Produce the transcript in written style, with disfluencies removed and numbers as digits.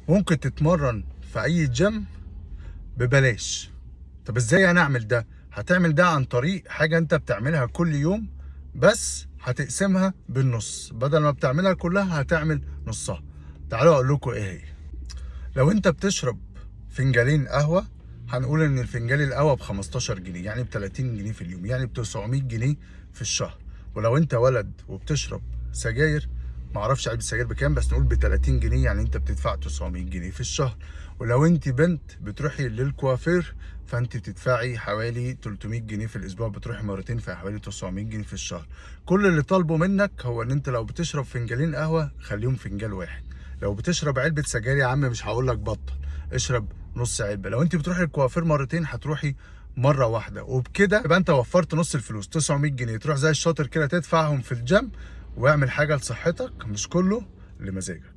ممكن تتمرن في اي جيم ببلاش. طب ازاي انا اعمل ده؟ هتعمل ده عن طريق حاجة انت بتعملها كل يوم، بس هتقسمها بالنص. بدل ما بتعملها كلها هتعمل نصها. تعالوا اقول لكم ايه هي. لو انت بتشرب فنجانين قهوة، هنقول ان الفنجان القهوة ب 15 جنيه، يعني ب 30 جنيه في اليوم، يعني ب 900 جنيه في الشهر. ولو انت ولد وبتشرب سجاير، معرفش علبة السجاير بكام، بس نقول ب 30 جنيه، يعني انت بتدفع 900 جنيه في الشهر. ولو انت بنت بتروحي للكوافير، فانت بتدفعي حوالي 300 جنيه في الاسبوع، بتروحي مرتين، في حوالي 900 جنيه في الشهر. كل اللي طالبه منك هو ان انت لو بتشرب فنجانين قهوة خليهم فنجان واحد. لو بتشرب علبة سجاير يا عم مش هقول لك بطل، اشرب نص علبة. لو انت بتروحي الكوافير مرتين هتروحي مرة واحدة، وبكده يبقى انت وفرت نص الفلوس، 900 جنيه تروح زي الشاطر كده تدفعهم في الجيم، واعمل حاجة لصحتك، مش كله لمزاجك.